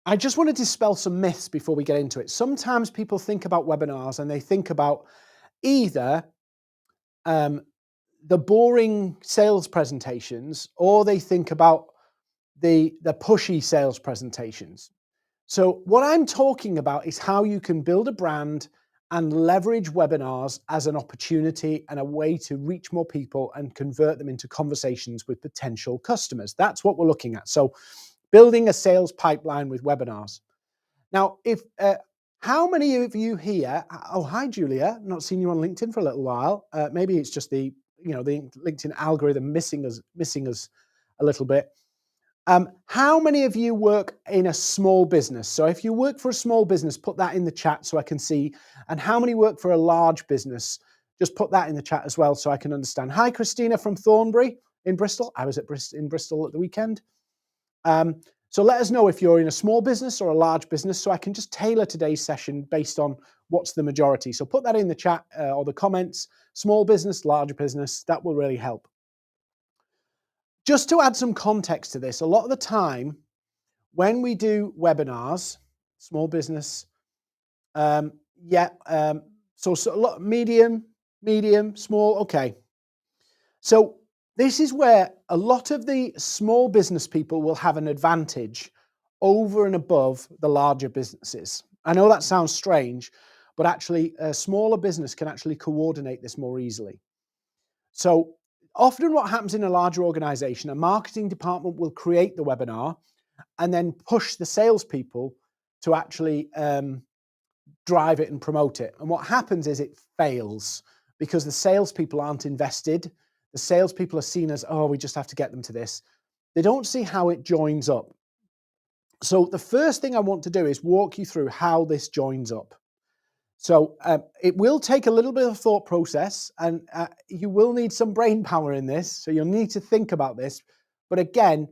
I just want to dispel some myths before we get into it. Sometimes people think about webinars and they think about either the boring sales presentations, or they think about the pushy sales presentations. So what I'm talking about is how you can build a brand and leverage webinars as an opportunity and a way to reach more people and convert them into conversations with potential customers. That's what we're looking at. So building a sales pipeline with webinars. Now, how many of you here, oh, hi, Julia, not seen you on LinkedIn for a little while. Maybe it's just the LinkedIn algorithm missing us a little bit. How many of you work in a small business? So if you work for a small business, put that in the chat so I can see. And how many work for a large business? Just put that in the chat as well so I can understand. Hi, Christina from Thornbury in Bristol. I was in Bristol at the weekend. So let us know if you're in a small business or a large business so I can just tailor today's session based on what's the majority. So put that in the chat or the comments. Small business, large business, that will really help. Just to add some context to this, a lot of the time when we do webinars, small business, so a lot medium, small, okay. So this is where a lot of the small business people will have an advantage over and above the larger businesses. I know that sounds strange, but actually a smaller business can actually coordinate this more easily. So often what happens in a larger organization, a marketing department will create the webinar and then push the salespeople to actually drive it and promote it. And what happens is it fails because the salespeople aren't invested. The salespeople are seen as, oh, we just have to get them to this. They don't see how it joins up. So the first thing I want to do is walk you through how this joins up. So it will take a little bit of thought process, and you will need some brain power in this. So you'll need to think about this. But again,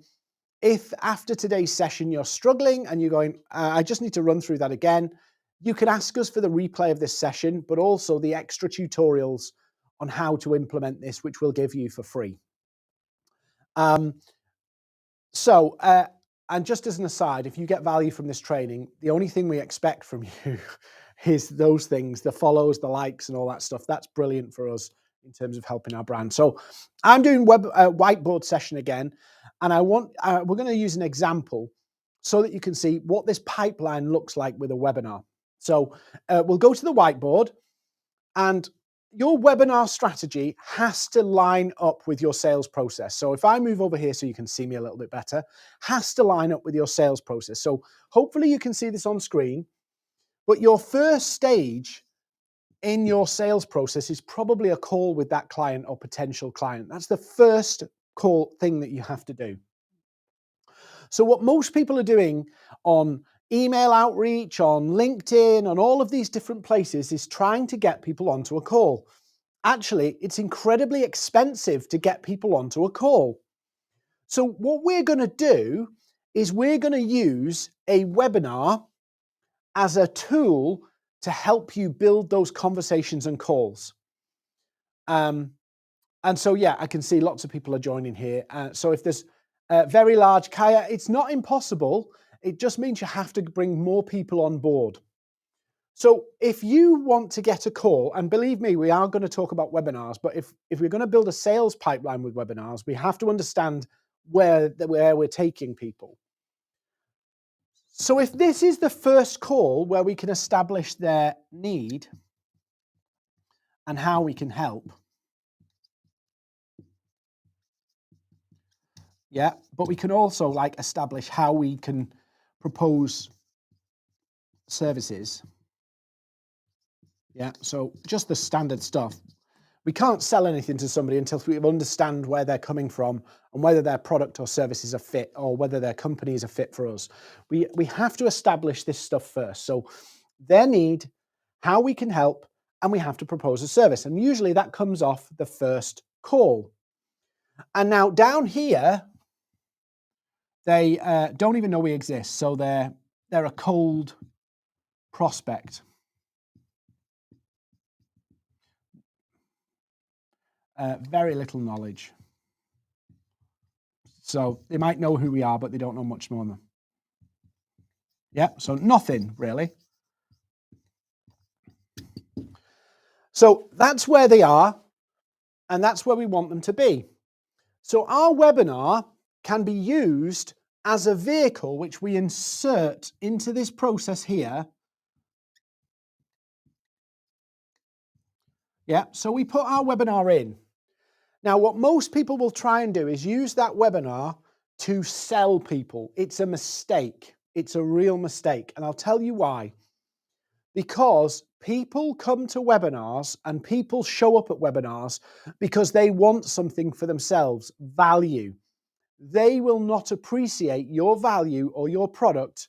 if after today's session you're struggling and you're going, I just need to run through that again, you can ask us for the replay of this session, but also the extra tutorials on how to implement this, which we'll give you for free. And just as an aside, if you get value from this training, the only thing we expect from you is those things, the follows, the likes, and all that stuff. That's brilliant for us in terms of helping our brand. So I'm doing whiteboard session again, and we're going to use an example so that you can see what this pipeline looks like with a webinar. So we'll go to the whiteboard, and your webinar strategy has to line up with your sales process. So if I move over here so you can see me a little bit better, has to line up with your sales process. So hopefully you can see this on screen, but your first stage in your sales process is probably a call with that client or potential client. That's the first thing that you have to do. So what most people are doing on email outreach, on LinkedIn, on all of these different places is trying to get people onto a call. Actually, it's incredibly expensive to get people onto a call. So what we're going to do is we're going to use a webinar as a tool to help you build those conversations and calls. And so, yeah, I can see lots of people are joining here. So if there's very large, Kaya, it's not impossible. It just means you have to bring more people on board. So if you want to get a call, and believe me, we are going to talk about webinars, but if we're going to build a sales pipeline with webinars, we have to understand where we're taking people. So if this is the first call where we can establish their need and how we can help, yeah, but we can also like establish how we can propose services. Yeah, so just the standard stuff. We can't sell anything to somebody until we understand where they're coming from and whether their product or service is a fit or whether their company is a fit for us. We have to establish this stuff first. So their need, how we can help, and we have to propose a service. And usually that comes off the first call. And now down here, they don't even know we exist. So they're a cold prospect. Very little knowledge. So they might know who we are, but they don't know much more than them. Yeah, so nothing really. So that's where they are, and that's where we want them to be. So our webinar can be used as a vehicle which we insert into this process here. Yeah, so we put our webinar in. Now, what most people will try and do is use that webinar to sell people. It's a mistake. It's a real mistake. And I'll tell you why. Because people come to webinars and people show up at webinars because they want something for themselves, value. They will not appreciate your value or your product.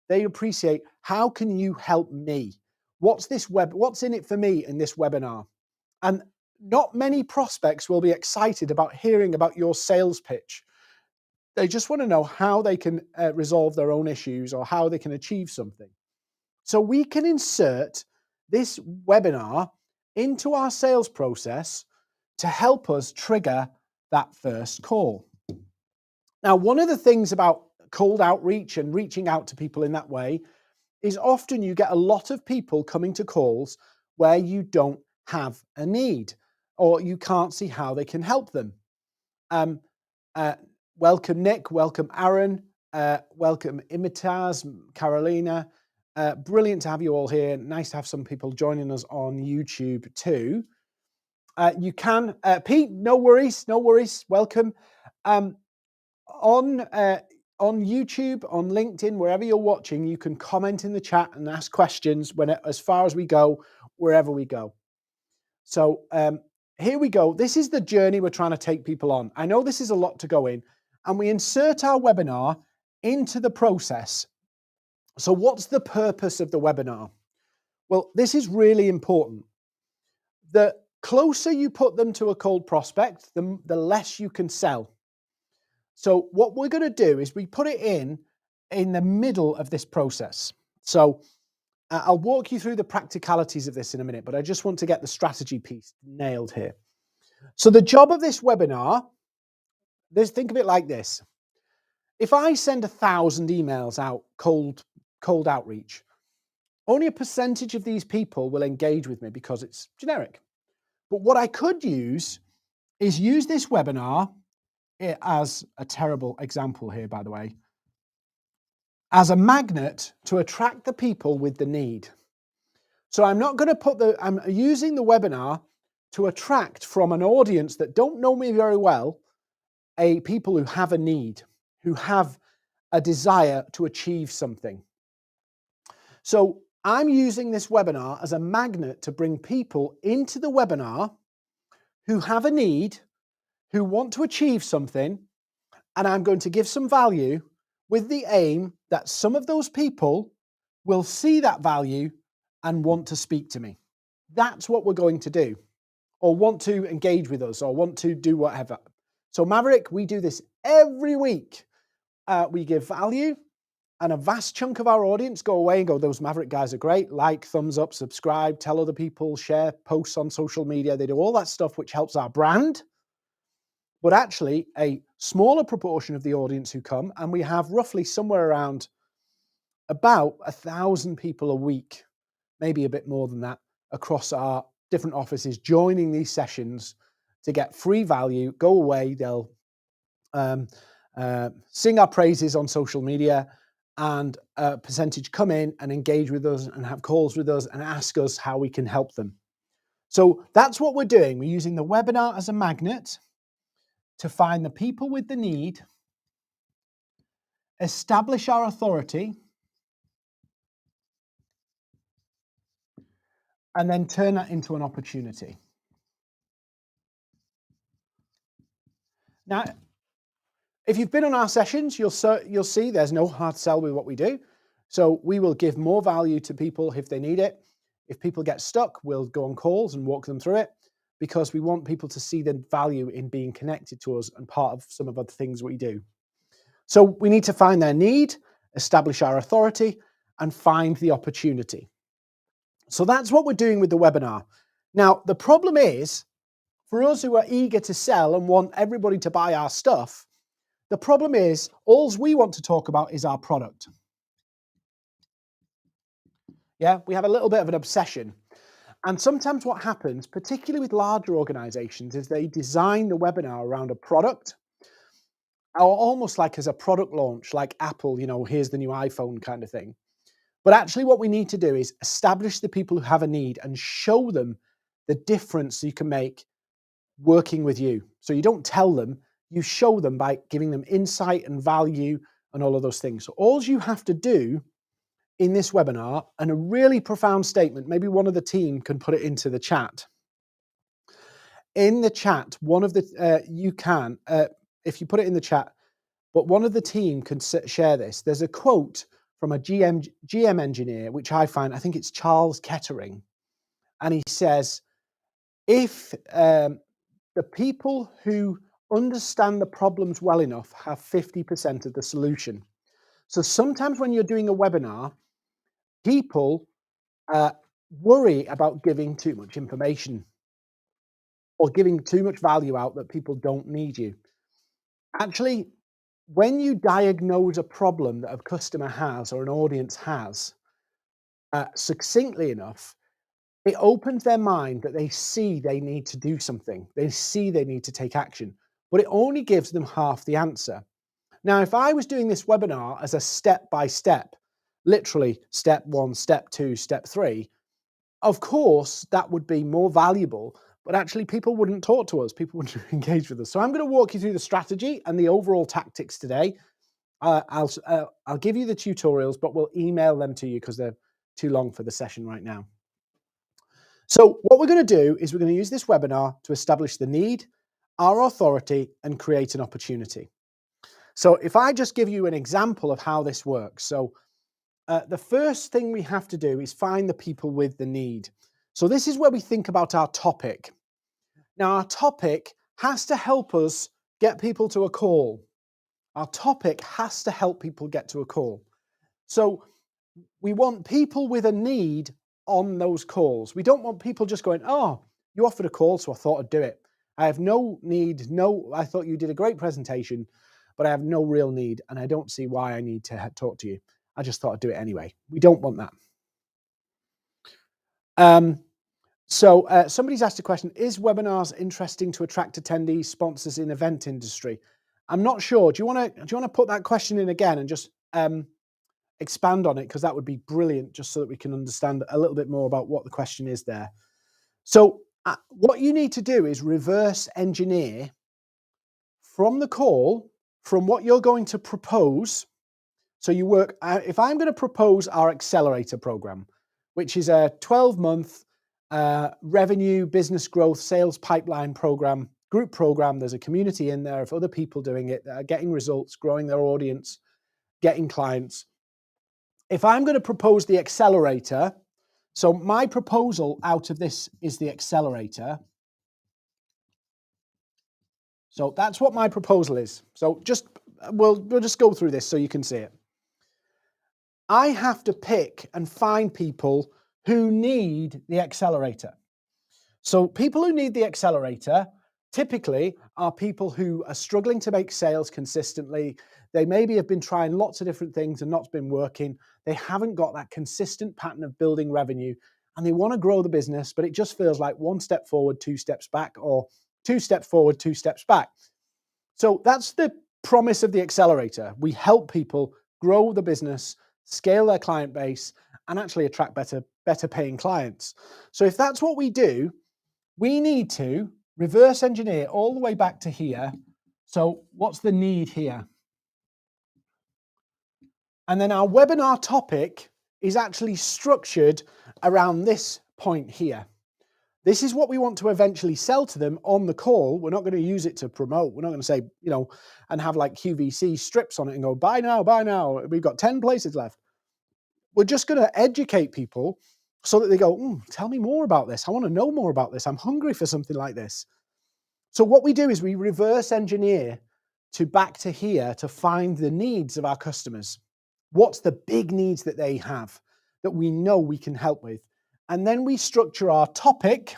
They appreciate, how can you help me? What's in it for me in this webinar? And not many prospects will be excited about hearing about your sales pitch. They just want to know how they can resolve their own issues or how they can achieve something. So we can insert this webinar into our sales process to help us trigger that first call. Now, one of the things about cold outreach and reaching out to people in that way is often you get a lot of people coming to calls where you don't have a need or you can't see how they can help them. Welcome, Nick. Welcome, Aaron. Welcome, 𝗕𝗹𝗹, Carolina. Brilliant to have you all here. Nice to have some people joining us on YouTube too. You can, Pete, no worries, no worries. Welcome. On YouTube, on LinkedIn, wherever you're watching, you can comment in the chat and ask questions as far as we go, wherever we go. So here we go. This is the journey we're trying to take people on. I know this is a lot to go in, and we insert our webinar into the process. So what's the purpose of the webinar? Well, this is really important. The closer you put them to a cold prospect, the less you can sell. So what we're going to do is we put it in the middle of this process. So I'll walk you through the practicalities of this in a minute, but I just want to get the strategy piece nailed here. So the job of this webinar, think of it like this. If I send 1,000 emails out, cold outreach, only a percentage of these people will engage with me because it's generic. But what I could use is use this webinar as a terrible example here, by the way, as a magnet to attract the people with the need. So I'm not going to I'm using the webinar to attract from an audience that don't know me very well, people who have a need, who have a desire to achieve something. So I'm using this webinar as a magnet to bring people into the webinar who have a need, who want to achieve something, and I'm going to give some value with the aim that some of those people will see that value and want to speak to me. That's what we're going to do, or want to engage with us, or want to do whatever. So Maverrik, we do this every week. We give value, and a vast chunk of our audience go away and go, those Maverrik guys are great. Like, thumbs up, subscribe, tell other people, share posts on social media. They do all that stuff which helps our brand. But actually, a smaller proportion of the audience who come, and we have roughly somewhere around about 1,000 people a week, maybe a bit more than that, across our different offices, joining these sessions to get free value, go away, they'll sing our praises on social media, and a percentage come in and engage with us and have calls with us and ask us how we can help them. So that's what we're doing. We're using the webinar as a magnet to find the people with the need, establish our authority, and then turn that into an opportunity. Now, if you've been on our sessions, you'll see there's no hard sell with what we do. So we will give more value to people if they need it. If people get stuck, we'll go on calls and walk them through it, because we want people to see the value in being connected to us and part of some of the things we do. So we need to find their need, establish our authority, and find the opportunity. So that's what we're doing with the webinar. Now, the problem is, for us who are eager to sell and want everybody to buy our stuff, the problem is, all we want to talk about is our product. Yeah, we have a little bit of an obsession. And sometimes what happens, particularly with larger organizations, is they design the webinar around a product, or almost like as a product launch, like Apple, you know, here's the new iPhone kind of thing. But actually what we need to do is establish the people who have a need and show them the difference you can make working with you. So you don't tell them, you show them by giving them insight and value and all of those things. So all you have to do in this webinar, and a really profound statement, maybe one of the team can put it into the chat. In the chat, one of the, you can, if you put it in the chat, but one of the team can share this. There's a quote from a GM engineer, which I think it's 𝗧𝗲 Kettering. And he says, if the people who understand the problems well enough have 50% of the solution. So sometimes when you're doing a webinar, people worry about giving too much information or giving too much value out that people don't need you. Actually, when you diagnose a problem that a customer has or an audience has succinctly enough, it opens their mind that they see they need to do something. They see they need to take action, but it only gives them half the answer. Now, if I was doing this webinar as a step-by-step, literally step 1, step 2, step 3, of course, that would be more valuable, but actually people wouldn't talk to us. People wouldn't engage with us. So I'm going to walk you through the strategy and the overall tactics today. I'll give you the tutorials, but we'll email them to you because they're too long for the session right now. So what we're going to do is we're going to use this webinar to establish the need, our authority, and create an opportunity. So if I just give you an example of how this works. So the first thing we have to do is find the people with the need. So this is where we think about our topic. Now, our topic has to help us get people to a call. Our topic has to help people get to a call. So we want people with a need on those calls. We don't want people just going, oh, you offered a call, so I thought I'd do it. I have no need, I thought you did a great presentation, but I have no real need, and I don't see why I need to talk to you. I just thought I'd do it anyway. We don't want that. Somebody's asked a question, is webinars interesting to attract attendees, sponsors in event industry? I'm not sure. Do you want to put that question in again and just expand on it? Because that would be brilliant, just so that we can understand a little bit more about what the question is there. So what you need to do is reverse engineer from the call, from what you're going to propose. So you work, if I'm going to propose our accelerator program, which is a 12-month revenue, business growth, sales pipeline program, group program, there's a community in there of other people doing it that are getting results, growing their audience, getting clients. If I'm going to propose the accelerator, so my proposal out of this is the accelerator. So that's what my proposal is. So we'll just go through this so you can see it. I have to pick and find people who need the accelerator. So people who need the accelerator typically are people who are struggling to make sales consistently. They maybe have been trying lots of different things and not been working. They haven't got that consistent pattern of building revenue, and they want to grow the business, but it just feels like 1 step forward, 2 steps back, or 2 steps forward, 2 steps back. So that's the promise of the accelerator. We help people grow the business, scale their client base, and actually attract better paying clients. So if that's what we do, we need to reverse engineer all the way back to here. So what's the need here? And then our webinar topic is actually structured around this point here. This is what we want to eventually sell to them on the call. We're not going to use it to promote. We're not going to say, and have like 𝗕𝗏c strips on it and go, buy now, buy now. We've got 10 places left. We're just going to educate people so that they go, tell me more about this. I want to know more about this. I'm hungry for something like this. So what we do is we reverse engineer back to here to find the needs of our customers. What's the big needs that they have that we know we can help with? And then we structure our topic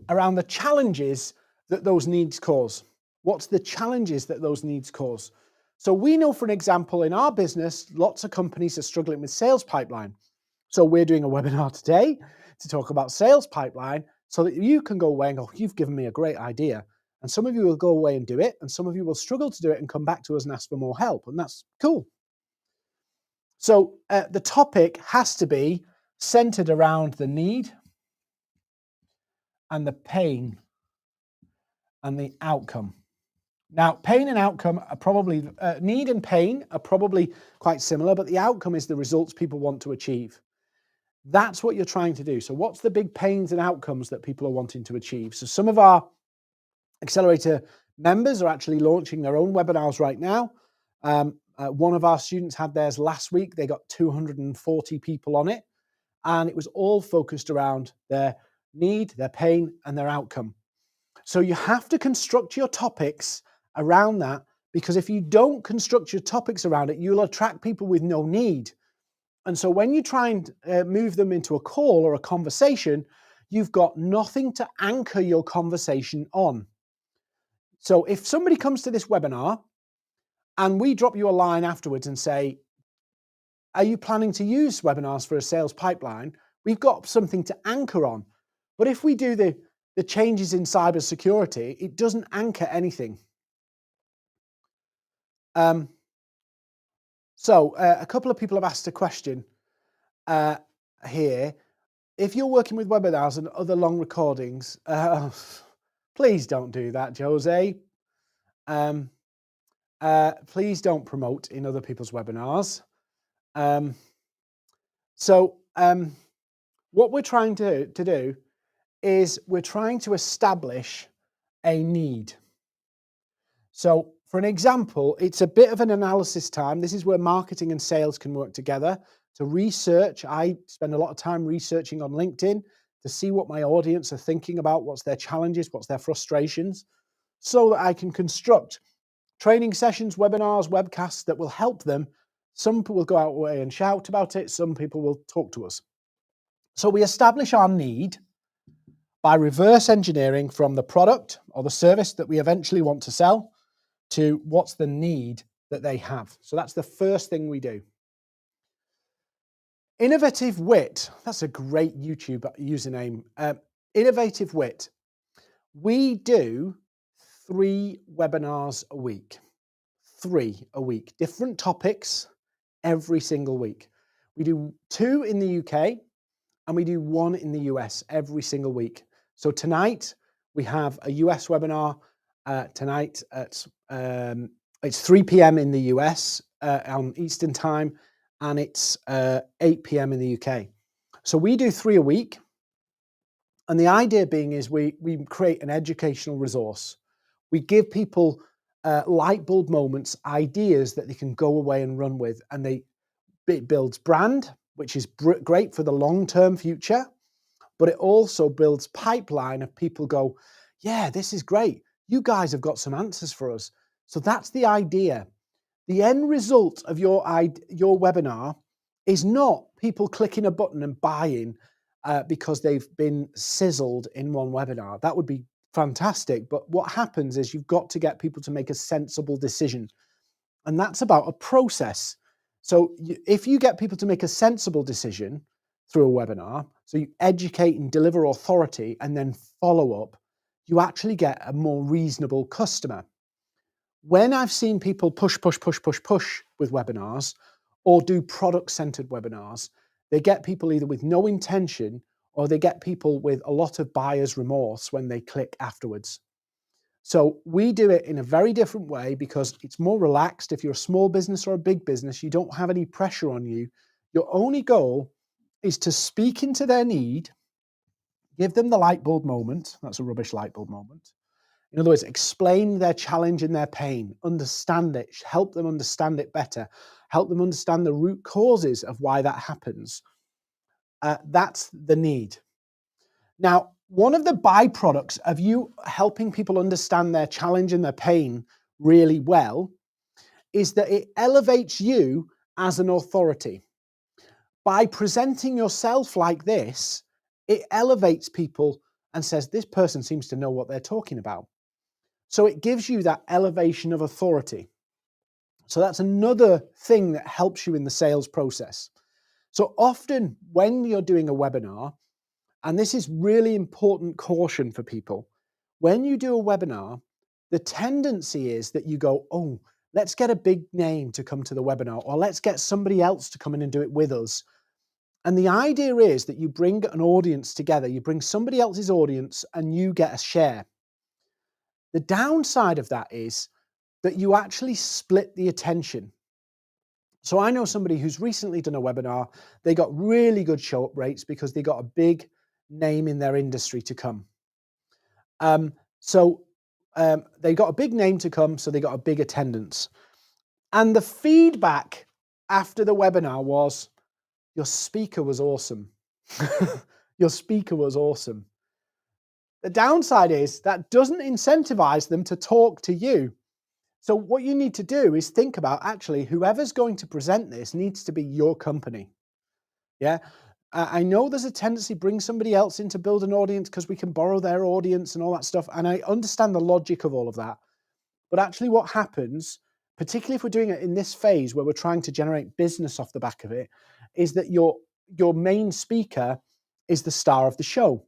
around the challenges that those needs cause. What's the challenges that those needs cause? So we know, for an example, in our business, lots of companies are struggling with sales pipeline. So we're doing a webinar today to talk about sales pipeline so that you can go away and go, you've given me a great idea. And some of you will go away and do it, and some of you will struggle to do it and come back to us and ask for more help. And that's cool. So the topic has to be centered around the need and the pain and the outcome. Now, pain and outcome are probably, need and pain are probably quite similar, but the outcome is the results people want to achieve. That's what you're trying to do. So what's the big pains and outcomes that people are wanting to achieve? So some of our accelerator members are actually launching their own webinars right now. One of our students had theirs last week. They got 240 people on it, and it was all focused around their need, their pain, and their outcome. So you have to construct your topics around that, because if you don't construct your topics around it, you'll attract people with no need. And so when you try and move them into a call or a conversation, you've got nothing to anchor your conversation on. So if somebody comes to this webinar and we drop you a line afterwards and say, are you planning to use webinars for a sales pipeline? We've got something to anchor on. But if we do the changes in cybersecurity, it doesn't anchor anything. So a couple of people have asked a question here. If you're working with webinars and other long recordings, please don't do that, Jose. Please don't promote in other people's webinars. What we're trying to do is we're trying to establish a need. So for an example, it's a bit of an analysis time. This is where marketing and sales can work together. To research, I spend a lot of time researching on LinkedIn to see what my audience are thinking about, what's their challenges, what's their frustrations, so that I can construct training sessions, webinars, webcasts that will help them. Some people will go out away and shout about it. Some people will talk to us. So we establish our need by reverse engineering from the product or the service that we eventually want to sell to what's the need that they have. So that's the first thing we do. 𝗕𝗹𝗹, that's a great YouTube username. 𝗕𝗹𝗹. We do 3 webinars a week. 3 a week, different topics every single week. We do 2 in the UK and we do 1 in the US every single week. So tonight we have a US webinar tonight at it's 3 p.m. in the US on Eastern time, and it's 8 p.m. in the UK. So we do 3 a week. And the idea being is we create an educational resource. We give people light bulb moments, ideas that they can go away and run with. And it builds brand, which is great for the long-term future. But it also builds pipeline of people go, yeah, this is great. You guys have got some answers for us. So that's the idea. The end result of your webinar is not people clicking a button and buying because they've been sizzled in one webinar. That would be fantastic. But what happens is you've got to get people to make a sensible decision. And that's about a process. So if you get people to make a sensible decision through a webinar, so you educate and deliver authority and then follow up, you actually get a more reasonable customer. When I've seen people push with webinars or do product-centered webinars, they get people either with no intention or they get people with a lot of buyer's remorse when they click afterwards. So we do it in a very different way because it's more relaxed. If you're a small business or a big business, you don't have any pressure on you. Your only goal is to speak into their need, give them the light bulb moment. That's a rubbish light bulb moment. In other words, explain their challenge and their pain, understand it, help them understand it better, help them understand the root causes of why that happens. That's the need. Now, one of the byproducts of you helping people understand their challenge and their pain really well is that it elevates you as an authority. By presenting yourself like this, it elevates people and says, this person seems to know what they're talking about. So it gives you that elevation of authority. So that's another thing that helps you in the sales process. So often when you're doing a webinar, and this is really important caution for people, when you do a webinar, the tendency is that you go, oh, let's get a big name to come to the webinar, or let's get somebody else to come in and do it with us. And the idea is that you bring an audience together, you bring somebody else's audience and you get a share. The downside of that is that you actually split the attention. So I know somebody who's recently done a webinar. They got really good show up rates because they got a big name in their industry to come. They got a big name to come, so they got a big attendance. And the feedback after the webinar was, your speaker was awesome. Your speaker was awesome. The downside is that doesn't incentivize them to talk to you. So what you need to do is think about, actually, whoever's going to present this needs to be your company. Yeah. I know there's a tendency, bring somebody else in to build an audience because we can borrow their audience and all that stuff. And I understand the logic of all of that. But actually what happens, particularly if we're doing it in this phase where we're trying to generate business off the back of it, is that your main speaker is the star of the show.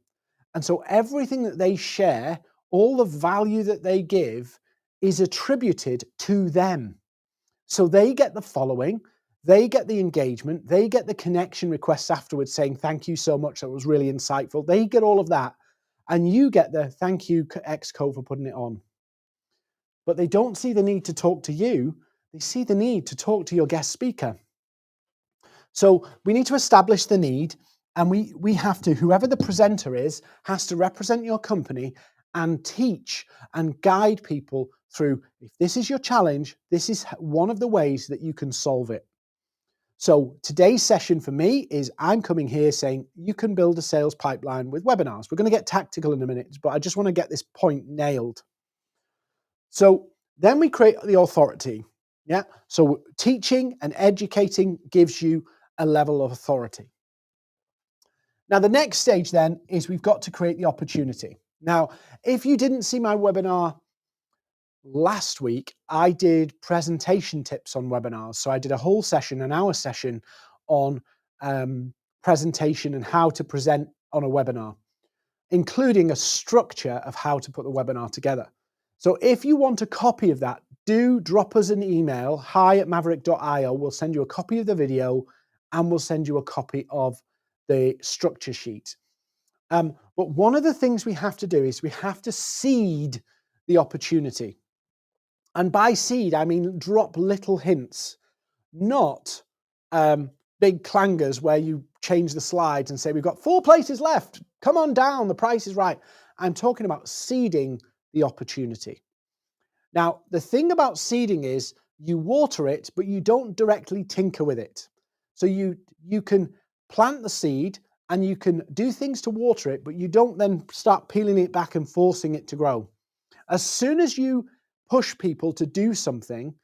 And so everything that they share, all the value that they give is attributed to them. So they get the following, they get the engagement, they get the connection requests afterwards saying, thank you so much, that was really insightful. They get all of that. And you get the thank you, 𝗪𝗪 for putting it on. But they don't see the need to talk to you. They see the need to talk to your guest speaker. So we need to establish the need, and we have to, whoever the presenter is, has to represent your company and teach and guide people through, if this is your challenge, this is one of the ways that you can solve it. So today's session for me is I'm coming here saying you can build a sales pipeline with webinars. We're going to get tactical in a minute, but I just want to get this point nailed. So then we create the authority. Yeah. So teaching and educating gives you a level of authority. Now, the next stage then is we've got to create the opportunity. Now, if you didn't see my webinar last week, I did presentation tips on webinars. So I did a whole session, an hour session on presentation and how to present on a webinar, including a structure of how to put the webinar together. So if you want a copy of that, do drop us an email, hi@maverrik.io. We'll send you a copy of the video and we'll send you a copy of the structure sheet. But one of the things we have to do is we have to seed the opportunity. And by seed, I mean drop little hints, not big clangers where you change the slides and say, we've got 4 places left. Come on down, the price is right. I'm talking about seeding the opportunity. Now, the thing about seeding is you water it, but you don't directly tinker with it. So you can plant the seed and you can do things to water it, but you don't then start peeling it back and forcing it to grow. As soon as you push people to do something,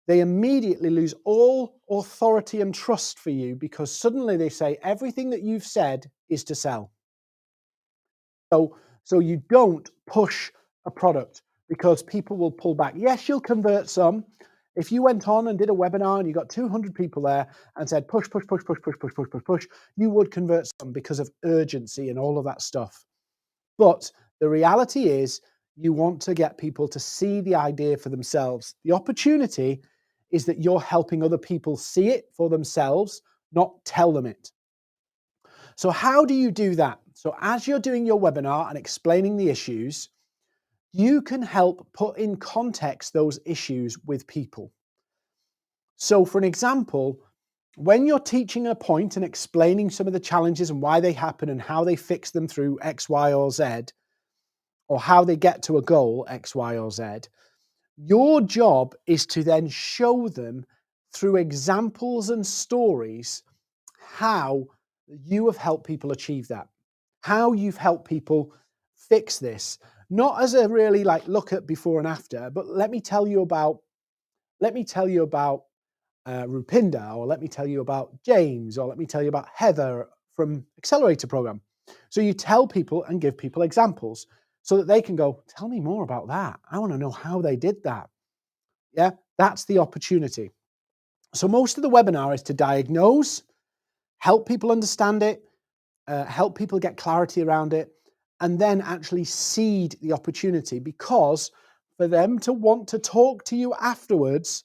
they immediately lose all authority and trust for you because suddenly they say everything that you've said is to sell. So you don't push a product because people will pull back. Yes, you'll convert some. If you went on and did a webinar and you got 200 people there and said push, push, push, push, push, push, push, push, push, you would convert some because of urgency and all of that stuff. But the reality is you want to get people to see the idea for themselves. The opportunity is that you're helping other people see it for themselves, not tell them it. So how do you do that? So as you're doing your webinar and explaining the issues, you can help put in context those issues with people. So for an example, when you're teaching a point and explaining some of the challenges and why they happen and how they fix them through X, Y, or Z, or how they get to a goal, X, Y, or Z, your job is to then show them through examples and stories how you have helped people achieve that, how you've helped people fix this. Not as a really like look at before and after, but let me tell you about 𝗪𝗶𝘁𝗵, or let me tell you about James, or let me tell you about Heather from Accelerator Program. So you tell people and give people examples so that they can go, tell me more about that. I want to know how they did that. Yeah, that's the opportunity. So most of the webinar is to diagnose, help people understand it, help people get clarity around it, and then actually seed the opportunity, because for them to want to talk to you afterwards,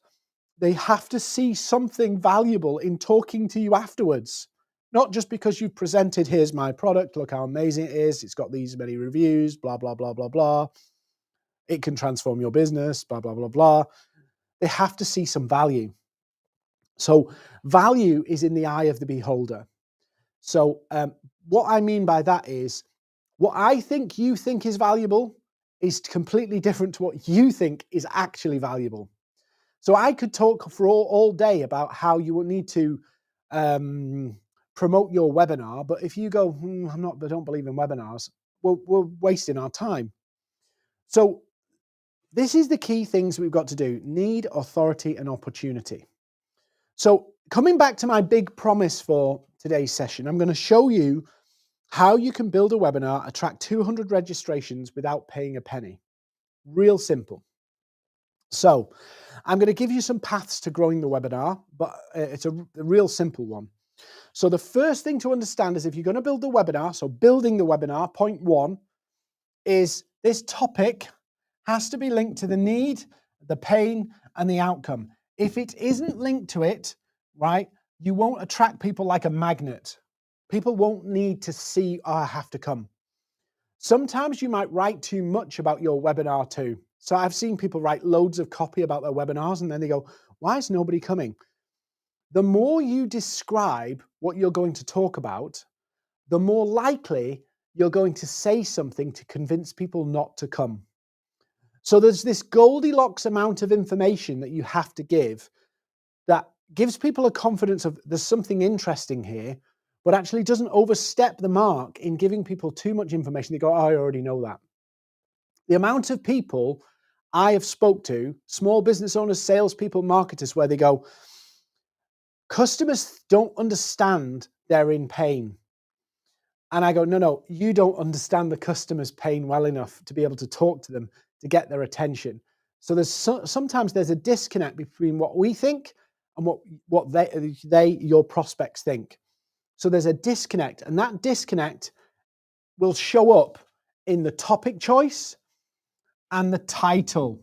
they have to see something valuable in talking to you afterwards. Not just because you've presented, here's my product, look how amazing it is, it's got these many reviews, blah, blah, blah, blah, blah. It can transform your business, blah, blah, blah, blah. They have to see some value. So value is in the eye of the beholder. So what I mean by that is, what I think you think is valuable is completely different to what you think is actually valuable. So I could talk for all day about how you will need to promote your webinar, but if you go, I don't believe in webinars, we're wasting our time. So this is the key things we've got to do: need, authority, and opportunity. So coming back to my big promise for today's session, I'm going to show you how you can build a webinar, attract 200 registrations without paying a penny. Real simple. So I'm going to give you some paths to growing the webinar, but it's a real simple one. So the first thing to understand is, if you're going to build the webinar, so building the webinar, point one, is this topic has to be linked to the need, the pain, and the outcome. If it isn't linked to it, right, you won't attract people like a magnet. People won't need to see, oh, I have to come. Sometimes you might write too much about your webinar too. So I've seen people write loads of copy about their webinars and then they go, why is nobody coming? The more you describe what you're going to talk about, the more likely you're going to say something to convince people not to come. So there's this Goldilocks amount of information that you have to give that gives people a confidence of there's something interesting here, but actually doesn't overstep the mark in giving people too much information. They go, oh, I already know that. The amount of people I have spoke to, small business owners, salespeople, marketers, where they go, customers don't understand they're in pain. And I go, no, you don't understand the customer's pain well enough to be able to talk to them, to get their attention. So sometimes there's a disconnect between what we think and what your prospects think. So there's a disconnect, and that disconnect will show up in the topic choice and the title.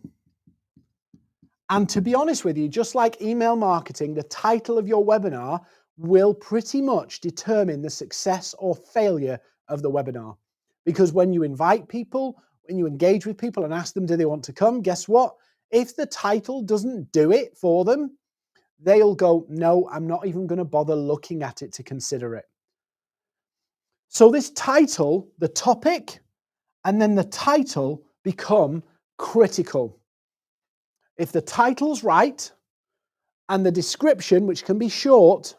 And to be honest with you, just like email marketing, the title of your webinar will pretty much determine the success or failure of the webinar. Because when you invite people, when you engage with people and ask them, do they want to come? Guess what? If the title doesn't do it for them, they'll go, no, I'm not even going to bother looking at it to consider it. So this title, the topic, and then the title become critical. If the title's right and the description, which can be short,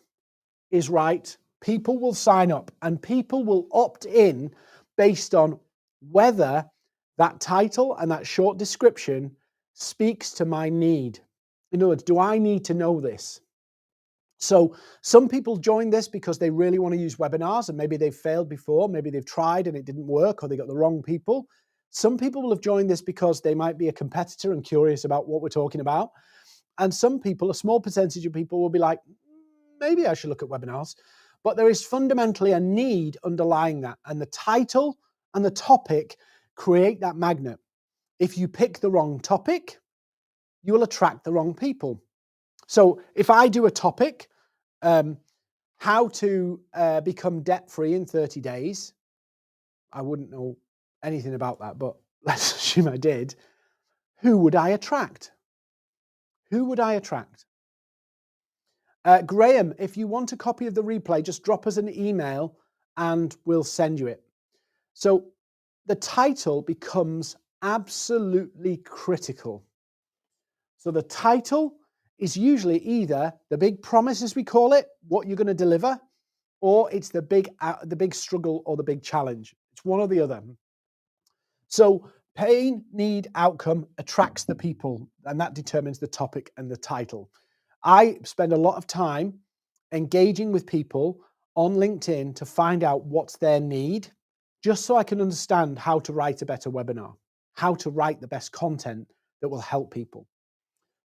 is right, people will sign up and people will opt in based on whether that title and that short description speaks to my need. In other words, do I need to know this? So some people join this because they really want to use webinars, and maybe they've failed before, maybe they've tried and it didn't work, or they got the wrong people. Some people will have joined this because they might be a competitor and curious about what we're talking about. And some people, a small percentage of people, will be like, maybe I should look at webinars. But there is fundamentally a need underlying that. And the title and the topic create that magnet. If you pick the wrong topic, you will attract the wrong people. So if I do a topic, how to become debt-free in 30 days, I wouldn't know anything about that, but let's assume I did. Who would I attract? Who would I attract? Graham, if you want a copy of the replay, just drop us an email and we'll send you it. So the title becomes absolutely critical. So the title is usually either the big promise, as we call it, what you're going to deliver, or it's the big struggle or the big challenge. It's one or the other. So pain, need, outcome attracts the people, and that determines the topic and the title. I spend a lot of time engaging with people on LinkedIn to find out what's their need, just so I can understand how to write a better webinar, how to write the best content that will help people.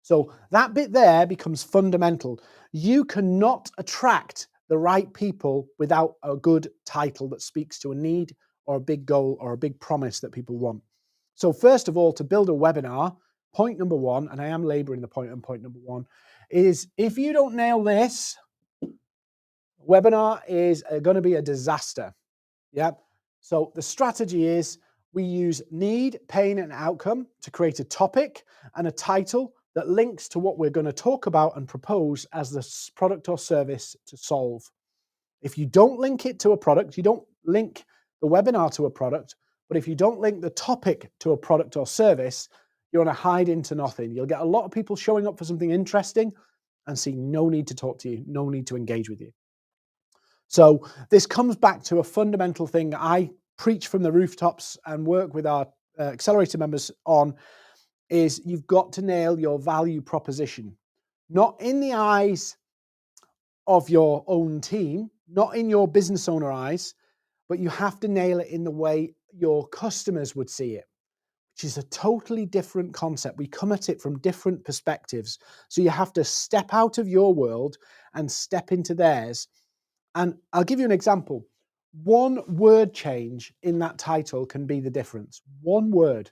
So that bit there becomes fundamental. You cannot attract the right people without a good title that speaks to a need or a big goal or a big promise that people want. So first of all, to build a webinar, point number one, and I am laboring the point on point number one, is if you don't nail this, webinar is going to be a disaster. Yeah. So the strategy is we use need, pain, and outcome to create a topic and a title that links to what we're going to talk about and propose as the product or service to solve. If you don't link it to a product, you don't link the webinar to a product, but if you don't link the topic to a product or service, you're going to hide into nothing. You'll get a lot of people showing up for something interesting and see no need to talk to you, no need to engage with you. So this comes back to a fundamental thing I preach from the rooftops and work with our accelerator members on, is you've got to nail your value proposition, not in the eyes of your own team, not in your business owner eyes, but you have to nail it in the way your customers would see it, which is a totally different concept. We come at it from different perspectives. So you have to step out of your world and step into theirs. And I'll give you an example. One word change in that title can be the difference. One word.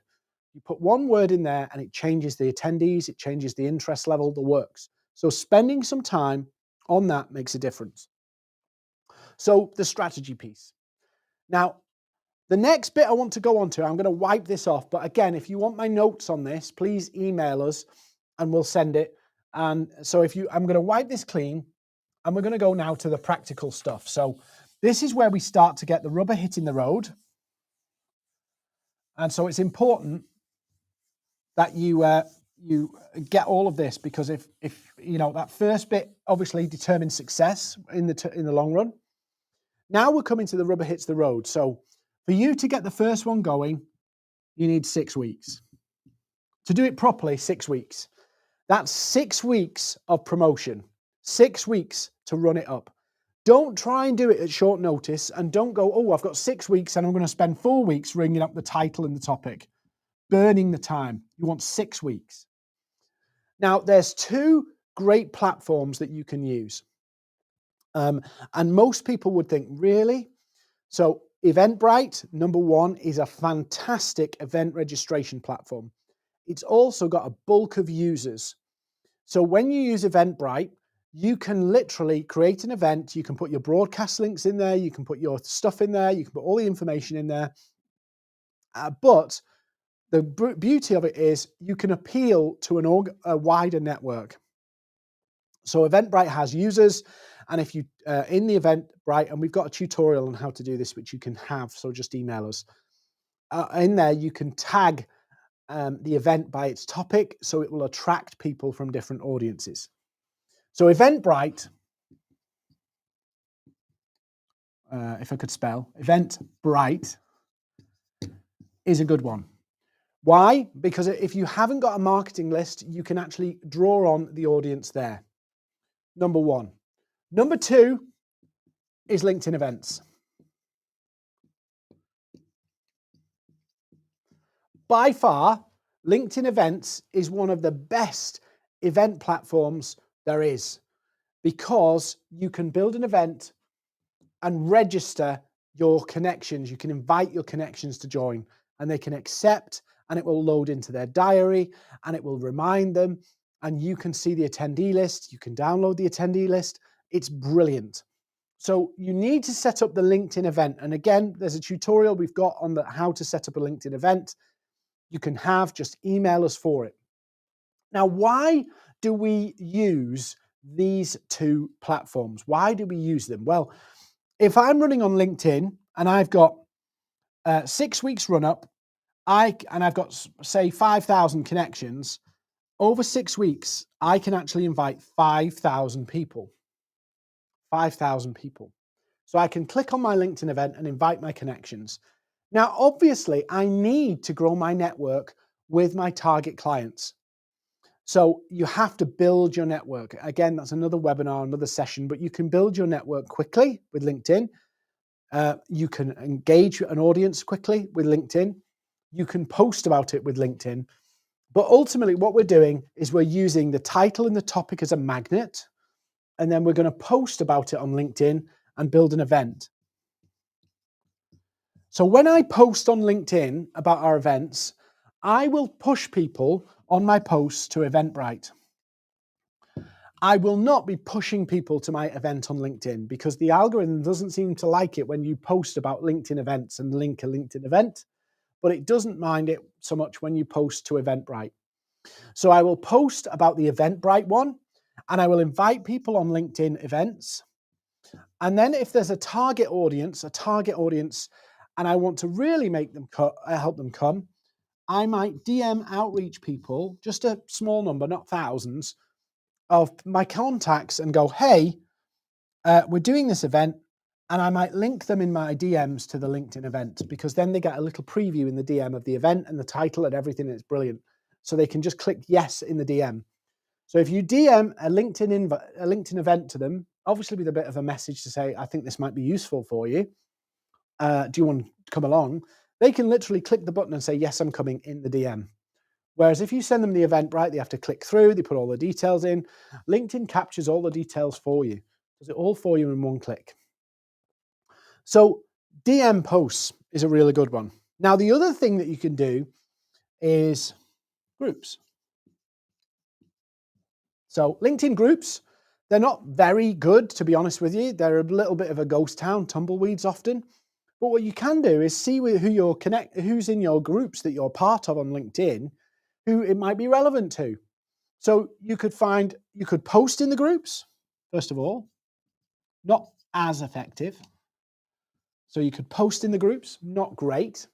You put one word in there and it changes the attendees, it changes the interest level, the works. So spending some time on that makes a difference. So the strategy piece. Now, the next bit I want to go on to, I'm going to wipe this off. But again, if you want my notes on this, please email us and we'll send it. And so I'm going to wipe this clean. And we're going to go now to the practical stuff. So this is where we start to get the rubber hitting the road. And so it's important that you get all of this, because if you know that first bit obviously determines success in the long run. Now we're coming to the rubber hits the road. So for you to get the first one going, you need 6 weeks. To do it properly, 6 weeks. That's 6 weeks of promotion. 6 weeks to run it up. Don't try and do it at short notice, and don't go, oh, I've got 6 weeks and I'm going to spend 4 weeks ringing up the title and the topic. Burning the time. You want 6 weeks. Now, there's 2 great platforms that you can use. And most people would think, really? So Eventbrite, number 1, is a fantastic event registration platform. It's also got a bulk of users. So when you use Eventbrite, you can literally create an event. You can put your broadcast links in there. You can put your stuff in there. You can put all the information in there. But the beauty of it is you can appeal to a wider network. So Eventbrite has users. And if you, in the Eventbrite, and we've got a tutorial on how to do this, which you can have, so just email us. In there, you can tag the event by its topic, so it will attract people from different audiences. So Eventbrite, if I could spell, Eventbrite is a good one. Why? Because if you haven't got a marketing list, you can actually draw on the audience there. Number 1. Number 2 is LinkedIn events. By far, LinkedIn events is one of the best event platforms there is, because you can build an event and register your connections. You can invite your connections to join, and they can accept, and it will load into their diary, and it will remind them, and you can see the attendee list. You can download the attendee list. It's brilliant. So you need to set up the LinkedIn event. And again, there's a tutorial we've got on how to set up a LinkedIn event. You can just email us for it. Now, why do we use these 2 platforms? Why do we use them? Well, if I'm running on LinkedIn and I've got 6 weeks run up, and I've got, say, 5,000 connections, over 6 weeks, I can actually invite 5,000 people. 5,000 people. So I can click on my LinkedIn event and invite my connections. Now, obviously, I need to grow my network with my target clients. So you have to build your network. Again, that's another webinar, another session, but you can build your network quickly with LinkedIn. You can engage an audience quickly with LinkedIn. You can post about it with LinkedIn. But ultimately what we're doing is we're using the title and the topic as a magnet, and then we're going to post about it on LinkedIn and build an event. So when I post on LinkedIn about our events, I will push people on my posts to Eventbrite. I will not be pushing people to my event on LinkedIn because the algorithm doesn't seem to like it when you post about LinkedIn events and link a LinkedIn event, but it doesn't mind it so much when you post to Eventbrite. So I will post about the Eventbrite one, and I will invite people on LinkedIn events. And then if there's a target audience, and I want to really make them help them come, I might DM outreach people, just a small number, not thousands, of my contacts and go, hey, we're doing this event, and I might link them in my DMs to the LinkedIn event, because then they get a little preview in the DM of the event and the title and everything, and it's brilliant. So they can just click yes in the DM. So if you DM a LinkedIn event to them, obviously with a bit of a message to say, I think this might be useful for you. Do you want to come along? They can literally click the button and say, yes, I'm coming, in the DM. Whereas if you send them the Eventbrite, they have to click through, they put all the details in. LinkedIn captures all the details for you, does it all for you in one click. So DM posts is a really good one. Now, the other thing that you can do is groups. So LinkedIn groups, they're not very good, to be honest with you. They're a little bit of a ghost town, tumbleweeds often. But what you can do is see who's in your groups that you're part of on LinkedIn, who it might be relevant to. So you could post in the groups, first of all, not as effective. So you could post in the groups, not great.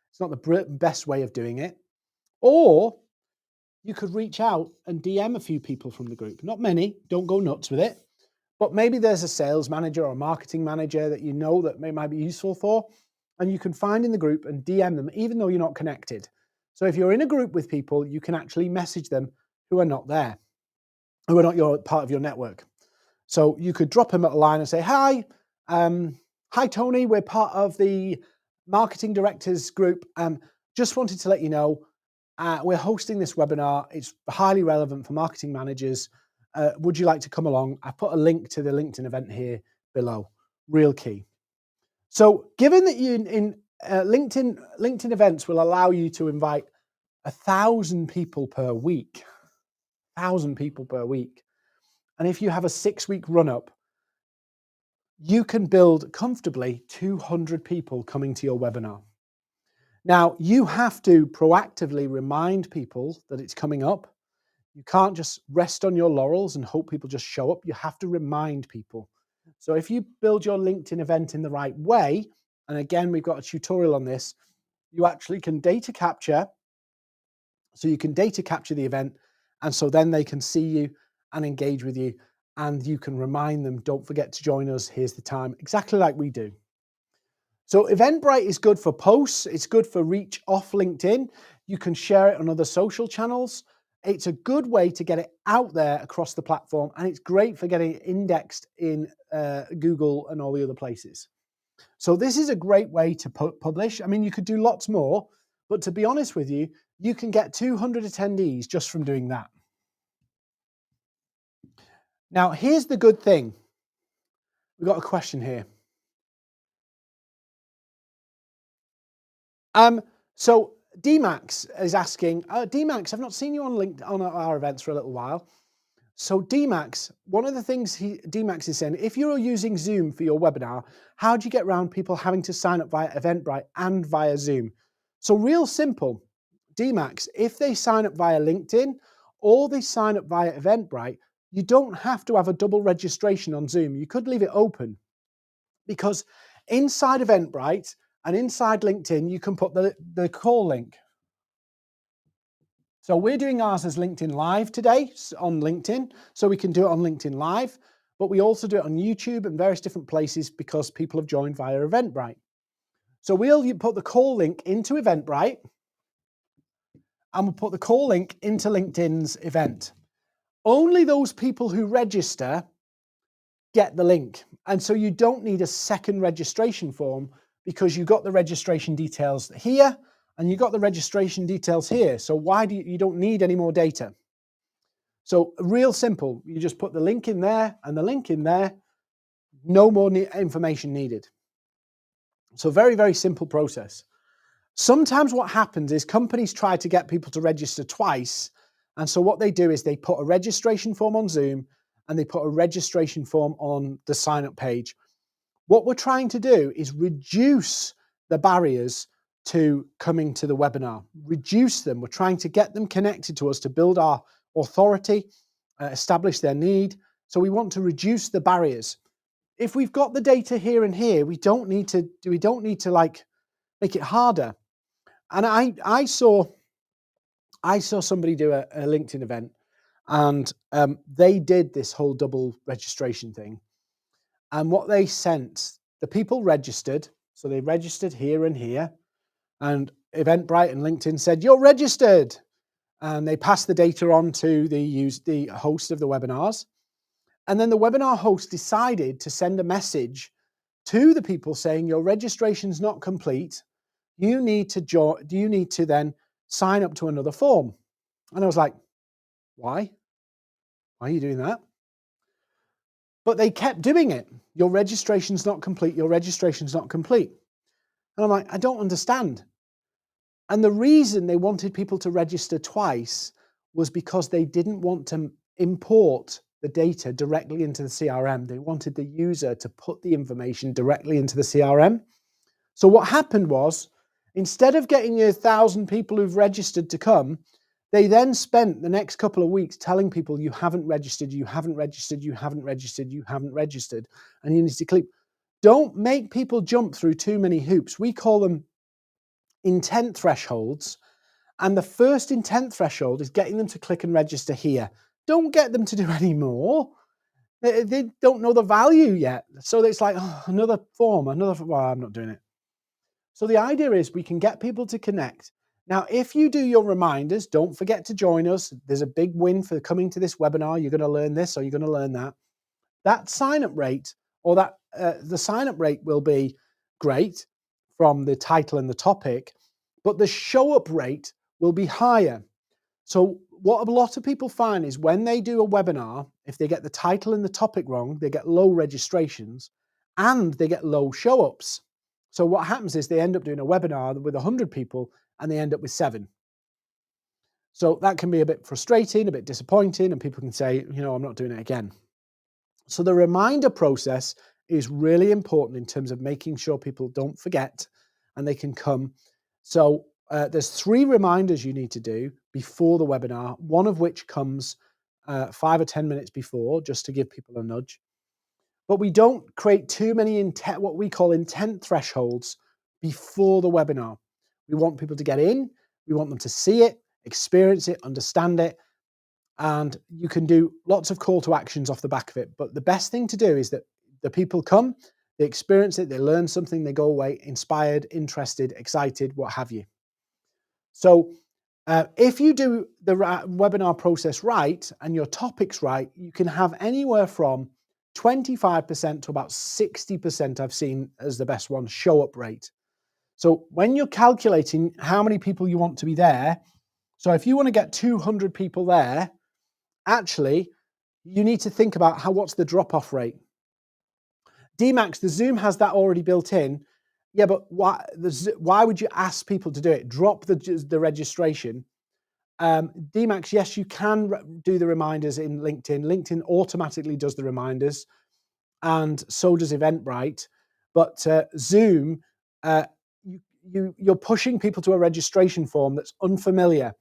It's not the best way of doing it. Or you could reach out and DM a few people from the group. Not many, don't go nuts with it. But maybe there's a sales manager or a marketing manager that you know that might be useful for, and you can find in the group and DM them, even though you're not connected. So if you're in a group with people, you can actually message them who are not there, who are not part of your network. So you could drop them a line and say, hi, Tony, we're part of the marketing directors group. Just wanted to let you know, we're hosting this webinar. It's highly relevant for marketing managers. Would you like to come along? I put a link to the LinkedIn event here below. Real key. So given that LinkedIn events will allow you to invite 1,000 people per week, 1,000 people per week. And if you have a 6-week run-up, you can build comfortably 200 people coming to your webinar. Now, you have to proactively remind people that it's coming up. You can't just rest on your laurels and hope people just show up. You have to remind people. So if you build your LinkedIn event in the right way, and again, we've got a tutorial on this, you actually can data capture. So you can data capture the event, and so then they can see you and engage with you, and you can remind them, don't forget to join us, here's the time, exactly like we do. So Eventbrite is good for posts, it's good for reach off LinkedIn, you can share it on other social channels. It's a good way to get it out there across the platform, and it's great for getting it indexed in Google and all the other places. So this is a great way to publish. I mean, you could do lots more, but to be honest with you, you can get 200 attendees just from doing that. Now, here's the good thing. We've got a question here. So 𝗕𝗵 is asking, 𝗕𝗵, I've not seen you on LinkedIn on our events for a little while. So 𝗕𝗵, one of the things 𝗕𝗵 is saying, if you're using Zoom for your webinar, how do you get around people having to sign up via Eventbrite and via Zoom? So real simple, 𝗕𝗵, if they sign up via LinkedIn or they sign up via Eventbrite, you don't have to have a double registration on Zoom. You could leave it open, because inside Eventbrite and inside LinkedIn, you can put the call link. So we're doing ours as LinkedIn Live today on LinkedIn, so we can do it on LinkedIn Live, but we also do it on YouTube and various different places because people have joined via Eventbrite. So we'll put the call link into Eventbrite, and we'll put the call link into LinkedIn's event. Only those people who register get the link. And so you don't need a second registration form, because you've got the registration details here, and you've got the registration details here. So why do you don't need any more data? So real simple, you just put the link in there and the link in there, no more information needed. So very, very simple process. Sometimes what happens is companies try to get people to register twice. And so what they do is they put a registration form on Zoom and they put a registration form on the sign up page. What we're trying to do is reduce the barriers to coming to the webinar, reduce them. We're trying to get them connected to us to build our authority, establish their need. So we want to reduce the barriers. If we've got the data here and here, we don't need to like make it harder. And I saw somebody do a LinkedIn event, and they did this whole double registration thing. And what they sent, the people registered, so they registered here and here, and Eventbrite and LinkedIn said, "You're registered." And they passed the data on to the host of the webinars. And then the webinar host decided to send a message to the people saying, "Your registration's not complete. You need to then sign up to another form." And I was like, why? Why are you doing that? But they kept doing it. "Your registration's not complete. Your registration's not complete." And I'm like, I don't understand. And the reason they wanted people to register twice was because they didn't want to import the data directly into the CRM. They wanted the user to put the information directly into the CRM. So what happened was, instead of getting 1,000 people who've registered to come, they then spent the next couple of weeks telling people, "You haven't registered, you haven't registered, you haven't registered, you haven't registered, and you need to click." Don't make people jump through too many hoops. We call them intent thresholds. And the first intent threshold is getting them to click and register here. Don't get them to do any more. They don't know the value yet. So it's like, oh, another form, well, I'm not doing it. So the idea is we can get people to connect. Now, if you do your reminders, don't forget to join us. There's a big win for coming to this webinar. You're going to learn this or you're going to learn that. That sign-up rate, or the sign-up rate will be great from the title and the topic, but the show-up rate will be higher. So what a lot of people find is when they do a webinar, if they get the title and the topic wrong, they get low registrations and they get low show-ups. So what happens is they end up doing a webinar with 100 people and they end up with 7. So that can be a bit frustrating, a bit disappointing, and people can say, I'm not doing it again. So the reminder process is really important in terms of making sure people don't forget and they can come. So there's 3 reminders you need to do before the webinar, one of which comes 5 or 10 minutes before, just to give people a nudge. But we don't create too many what we call intent thresholds before the webinar. We want people to get in, we want them to see it, experience it, understand it, and you can do lots of call to actions off the back of it. But the best thing to do is that the people come, they experience it, they learn something, they go away inspired, interested, excited, what have you. So if you do the webinar process right and your topics right, you can have anywhere from 25% to about 60% I've seen as the best one show up rate. So when you're calculating how many people you want to be there, so if you want to get 200 people there, actually, you need to think about what's the drop-off rate. 𝗕𝗵, the Zoom has that already built in. Yeah, but why would you ask people to do it? Drop the registration. 𝗕𝗵, yes, you can do the reminders in LinkedIn. LinkedIn automatically does the reminders, and so does Eventbrite. But Zoom, you're pushing people to a registration form that's unfamiliar.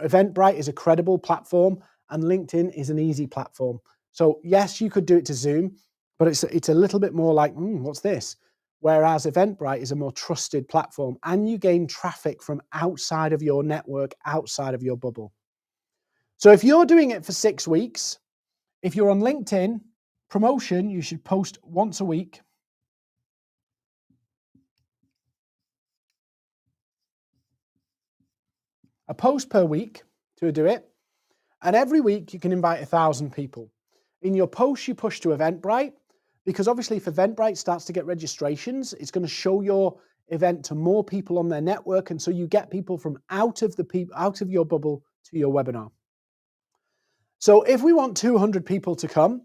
Eventbrite is a credible platform, and LinkedIn is an easy platform. So yes, you could do it to Zoom, but it's a little bit more like, what's this? Whereas Eventbrite is a more trusted platform, and you gain traffic from outside of your network, outside of your bubble. So if you're doing it for 6 weeks, if you're on LinkedIn, promotion, you should post once a week. A post per week to do it. And every week you can invite 1,000 people. In your post, you push to Eventbrite, because obviously if Eventbrite starts to get registrations, it's going to show your event to more people on their network, and so you get people from out of your bubble to your webinar. So if we want 200 people to come,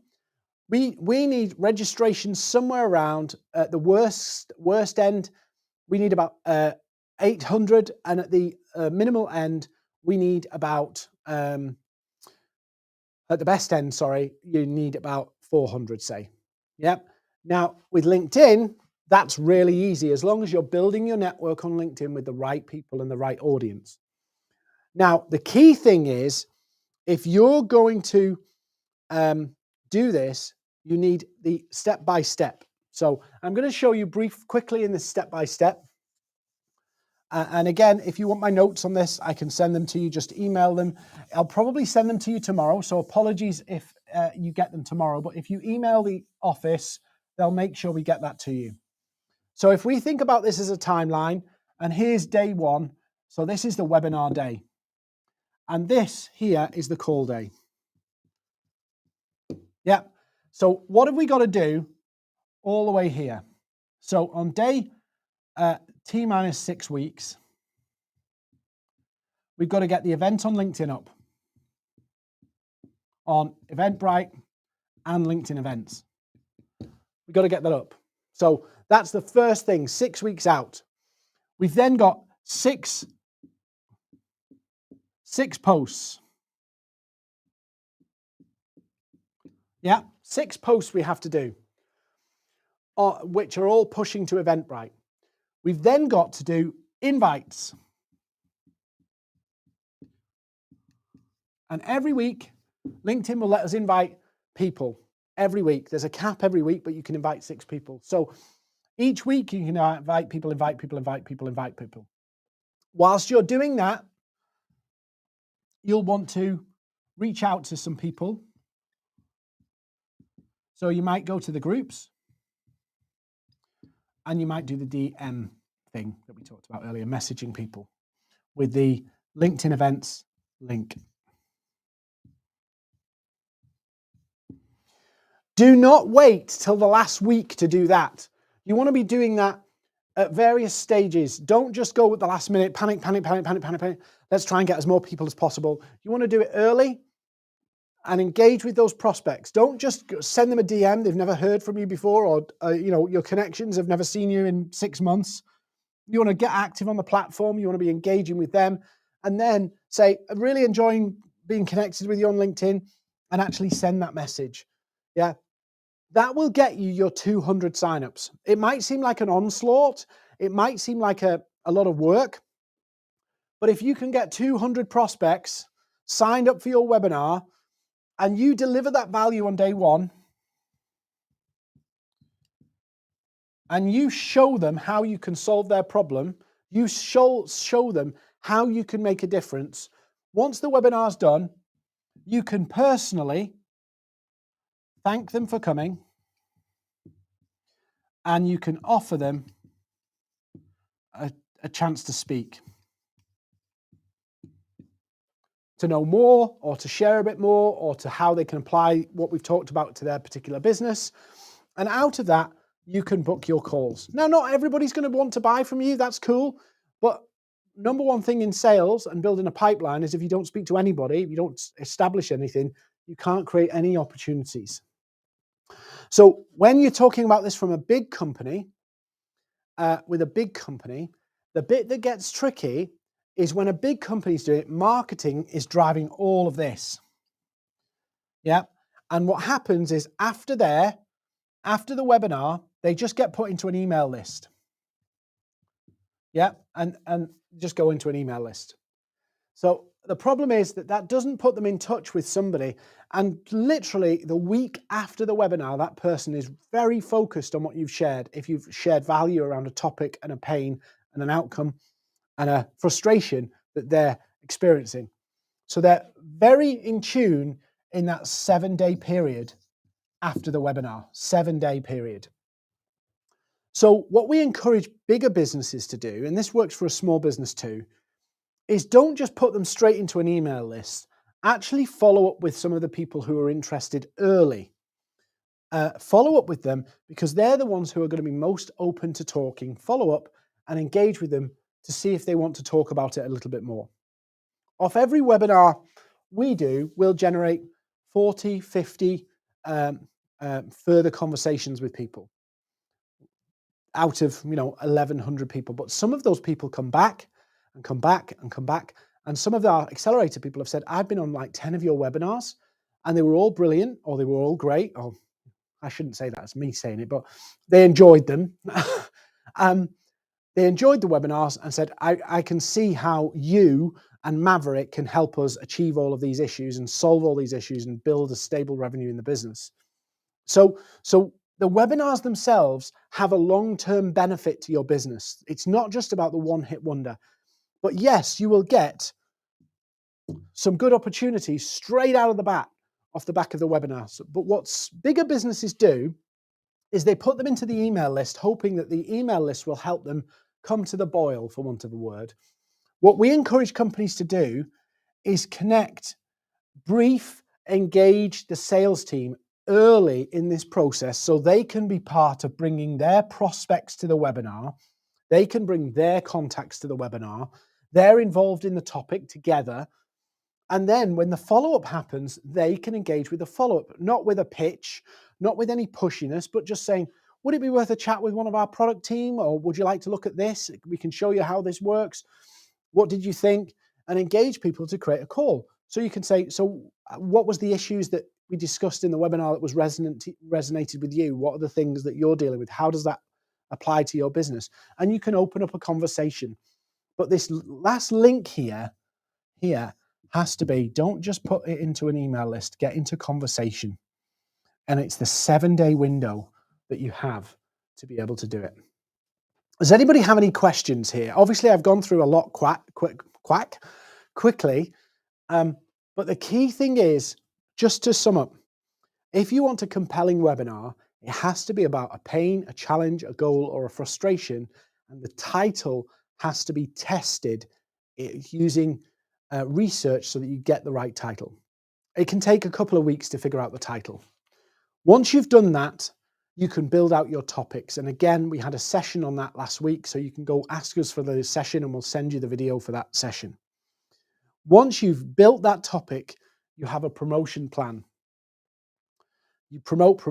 we need registration somewhere around, at the worst end, we need about 800, and at the minimal end, we need about, at the best end, sorry, you need about 400, say. Yep. Now, with LinkedIn, that's really easy, as long as you're building your network on LinkedIn with the right people and the right audience. Now, the key thing is, if you're going to do this, you need the step-by-step. So I'm going to show you quickly in this step-by-step. And again, if you want my notes on this, I can send them to you. Just email them. I'll probably send them to you tomorrow. So apologies if you get them tomorrow. But if you email the office, they'll make sure we get that to you. So if we think about this as a timeline, and here's day 1. So this is the webinar day. And this here is the call day. Yeah. So what have we got to do all the way here? So on day T minus 6 weeks, we've got to get the event on LinkedIn up on Eventbrite and LinkedIn events. We've got to get that up. So that's the first thing, 6 weeks out. We've then got six posts. Yeah, 6 posts we have to do, which are all pushing to Eventbrite. We've then got to do invites. And every week, LinkedIn will let us invite people every week. There's a cap every week, but you can invite 6 people. So each week you can invite people. Whilst you're doing that, you'll want to reach out to some people. So you might go to the groups and you might do the DM thing that we talked about earlier, messaging people with the LinkedIn events link. Do not wait till the last week to do that. You want to be doing that at various stages. Don't just go with the last minute, panic. Let's try and get as more people as possible. You want to do it early and engage with those prospects. Don't just send them a DM. They've never heard from you before, or your connections have never seen you in 6 months. You want to get active on the platform. You want to be engaging with them, and then say, I'm really enjoying being connected with you on LinkedIn, and actually send that message. Yeah. That will get you your 200 signups. It might seem like an onslaught. It might seem like a lot of work. But if you can get 200 prospects signed up for your webinar, and you deliver that value on day 1, and you show them how you can solve their problem, you show them how you can make a difference, once the webinar's done, you can personally thank them for coming, and you can offer them a chance to speak, to know more, or to share a bit more, or to how they can apply what we've talked about to their particular business. And out of that, you can book your calls. Now, not everybody's going to want to buy from you. That's cool. But number one thing in sales and building a pipeline is, if you don't speak to anybody, if you don't establish anything, you can't create any opportunities. So when you're talking about this from a big company, with a big company, the bit that gets tricky is when a big company's doing it, marketing is driving all of this. Yeah. And what happens is, after the webinar, they just get put into an email list. Yeah. And just go into an email list. So the problem is that doesn't put them in touch with somebody. And literally the week after the webinar, that person is very focused on what you've shared. If you've shared value around a topic and a pain and an outcome and a frustration that they're experiencing. So they're very in tune in that 7-day period after the webinar, 7-day period. So what we encourage bigger businesses to do, and this works for a small business too, is don't just put them straight into an email list. Actually follow up with some of the people who are interested early. Follow up with them, because they're the ones who are going to be most open to talking. Follow up and engage with them to see if they want to talk about it a little bit more. Off every webinar we do, we'll generate 40, 50 further conversations with people out of 1,100 people. But some of those people come back and come back and come back. And some of our accelerator people have said, I've been on like 10 of your webinars and they were all brilliant, or they were all great. Or I shouldn't say that, it's me saying it, but they enjoyed them. They enjoyed the webinars and said, I can see how you and Maverrik can help us achieve all of these issues and solve all these issues and build a stable revenue in the business. So the webinars themselves have a long-term benefit to your business. It's not just about the one-hit wonder. But yes, you will get some good opportunities straight out of the bat, off the back of the webinars. But what bigger businesses do is they put them into the email list, hoping that the email list will help them come to the boil, for want of a word. What we encourage companies to do is connect, brief, engage the sales team early in this process so they can be part of bringing their prospects to the webinar. They can bring their contacts to the webinar. They're involved in the topic together. And then when the follow-up happens, they can engage with the follow-up, not with a pitch, not with any pushiness, but just saying, would it be worth a chat with one of our product team? Or would you like to look at this? We can show you how this works. What did you think? And engage people to create a call. So you can say, so what was the issues that we discussed in the webinar that was resonated with you? What are the things that you're dealing with? How does that apply to your business? And you can open up a conversation. But this last link here has to be, don't just put it into an email list, get into conversation. And it's the 7-day window that you have to be able to do it. Does anybody have any questions here? Obviously, I've gone through a lot quickly. But the key thing is, just to sum up, if you want a compelling webinar, it has to be about a pain, a challenge, a goal, or a frustration. And the title has to be tested using research so that you get the right title. It can take a couple of weeks to figure out the title. Once you've done that, you can build out your topics. And again, we had a session on that last week, so you can go ask us for the session and we'll send you the video for that session. Once you've built that topic, you have a promotion plan. You promote.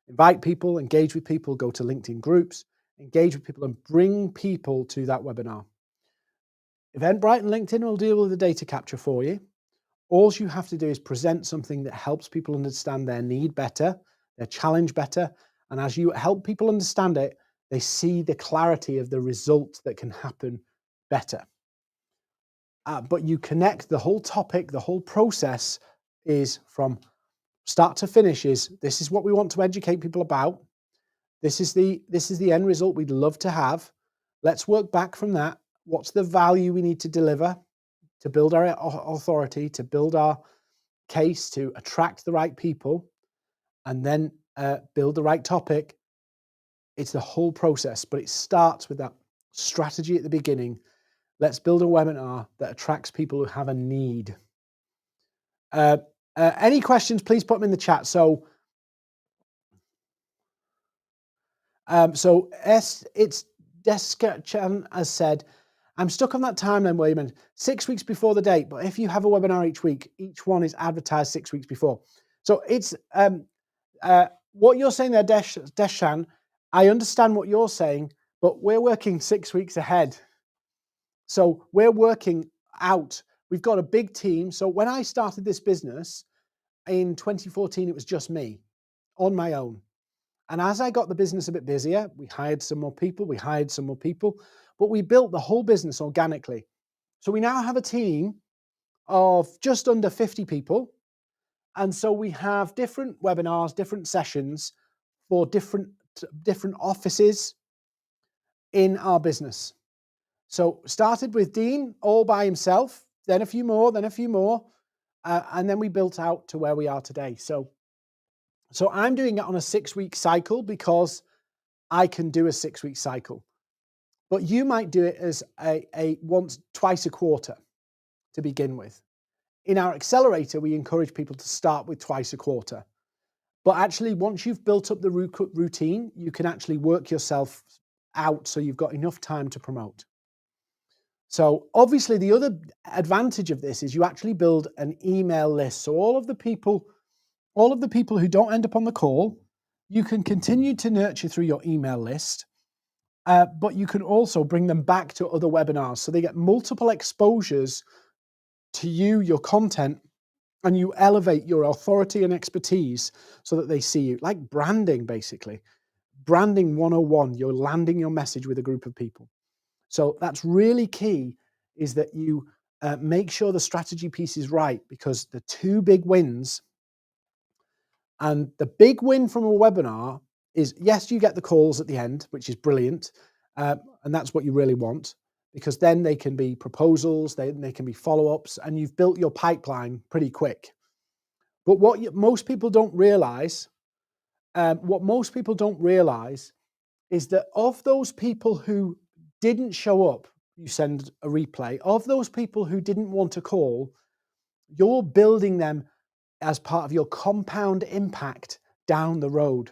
Invite people, engage with people, go to LinkedIn groups, engage with people and bring people to that webinar. Eventbrite and LinkedIn will deal with the data capture for you. All you have to do is present something that helps people understand their need better, their challenge better. And as you help people understand it, they see the clarity of the result that can happen better. But you connect the whole topic, the whole process is from start to finish this is what we want to educate people about. This is the end result we'd love to have. Let's work back from that. What's the value we need to deliver to build our authority, to build our case, to attract the right people, and then build the right topic. It's the whole process, but it starts with that strategy at the beginning. Let's build a webinar that attracts people who have a need. Any questions, please put them in the chat. So it's 𝗕cie has said, I'm stuck on that timeline, William, 6 weeks before the date, but if you have a webinar each week, each one is advertised 6 weeks before. So it's what you're saying there, 𝗕cie, I understand what you're saying, but we're working 6 weeks ahead. So we're working out. We've got a big team. So when I started this business in 2014, it was just me on my own. And as I got the business a bit busier, we hired some more people, but we built the whole business organically. So we now have a team of just under 50 people. And so we have different webinars, different sessions for different offices in our business. So started with Dean all by himself, then a few more, and then we built out to where we are today. So I'm doing it on a 6-week cycle because I can do a 6-week cycle. But you might do it as twice a quarter to begin with. In our accelerator, we encourage people to start with twice a quarter. But actually, once you've built up the routine, you can actually work yourself out so you've got enough time to promote. So obviously the other advantage of this is you actually build an email list. So all of the people who don't end up on the call, you can continue to nurture through your email list, but you can also bring them back to other webinars. So they get multiple exposures to you, your content, and you elevate your authority and expertise so that they see you. Like branding, basically. Branding 101, you're landing your message with a group of people. So that's really key, is that you make sure the strategy piece is right, because the two big wins, and the big win from a webinar is, yes, you get the calls at the end, which is brilliant. And that's what you really want, because then they can be proposals, they can be follow-ups, and you've built your pipeline pretty quick. But what most people don't realize, is that of those people who didn't show up, you send a replay. Of those people who didn't want to call, you're building them as part of your compound impact down the road.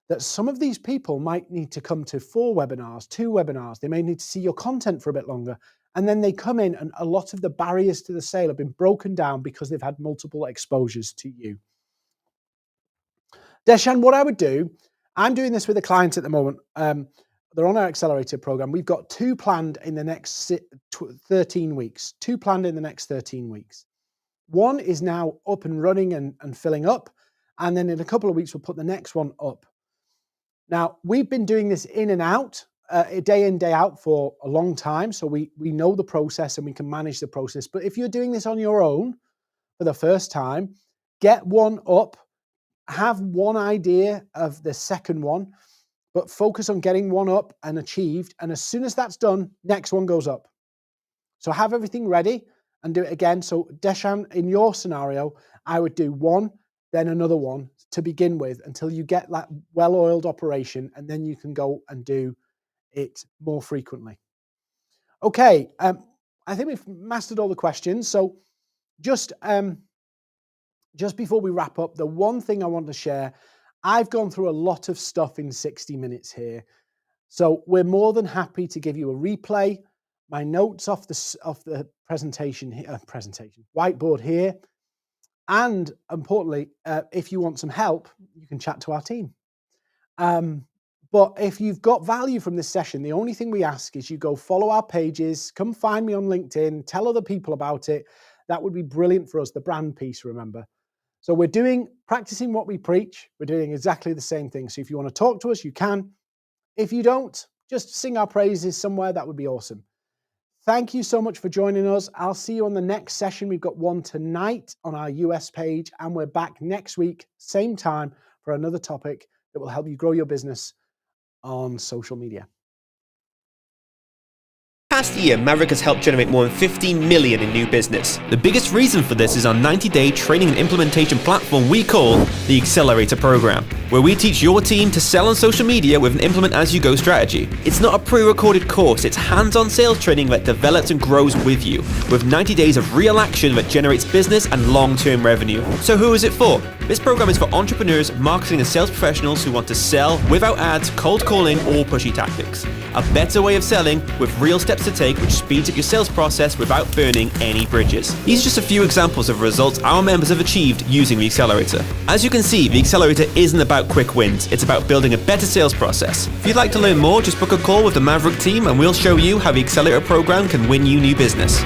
That some of these people might need to come to 4 webinars, 2 webinars. They may need to see your content for a bit longer. And then they come in, and a lot of the barriers to the sale have been broken down because they've had multiple exposures to you. 𝗕𝗫, what I would do, I'm doing this with a client at the moment. They're on our accelerator program. We've got 2 planned in the next 13 weeks. 2 planned in the next 13 weeks. 1 is now up and running and filling up. And then in a couple of weeks, we'll put the next one up. Now, we've been doing this in and out, day in, day out for a long time. So we know the process and we can manage the process. But if you're doing this on your own for the first time, get one up, have one idea of the second one, but focus on getting one up and achieved. And as soon as that's done, next one goes up. So have everything ready and do it again. So 𝗕𝗫, in your scenario, I would do 1, then another one to begin with until you get that well-oiled operation, and then you can go and do it more frequently. Okay, I think we've mastered all the questions. So just before we wrap up, the one thing I want to share, I've gone through a lot of stuff in 60 minutes here. So we're more than happy to give you a replay, my notes off the presentation here, whiteboard here. And importantly, if you want some help, you can chat to our team. But if you've got value from this session, the only thing we ask is you go follow our pages, come find me on LinkedIn, tell other people about it. That would be brilliant for us, the brand piece, remember. So we're practicing what we preach. We're doing exactly the same thing. So if you want to talk to us, you can. If you don't, just sing our praises somewhere. That would be awesome. Thank you so much for joining us. I'll see you on the next session. We've got one tonight on our US page, and we're back next week, same time, for another topic that will help you grow your business on social media. Past year, Maverrik has helped generate more than 15 million in new business. The biggest reason for this is our 90-day training and implementation platform we call the Accelerator Program, where we teach your team to sell on social media with an implement-as-you-go strategy. It's not a pre-recorded course, it's hands-on sales training that develops and grows with you, with 90 days of real action that generates business and long-term revenue. So who is it for? This program is for entrepreneurs, marketing and sales professionals who want to sell without ads, cold calling, or pushy tactics. A better way of selling with real steps to take, which speeds up your sales process without burning any bridges. These are just a few examples of results our members have achieved using the Accelerator. As you can see, the Accelerator isn't about quick wins, it's about building a better sales process. If you'd like to learn more, just book a call with the Maverrik team and we'll show you how the Accelerator program can win you new business.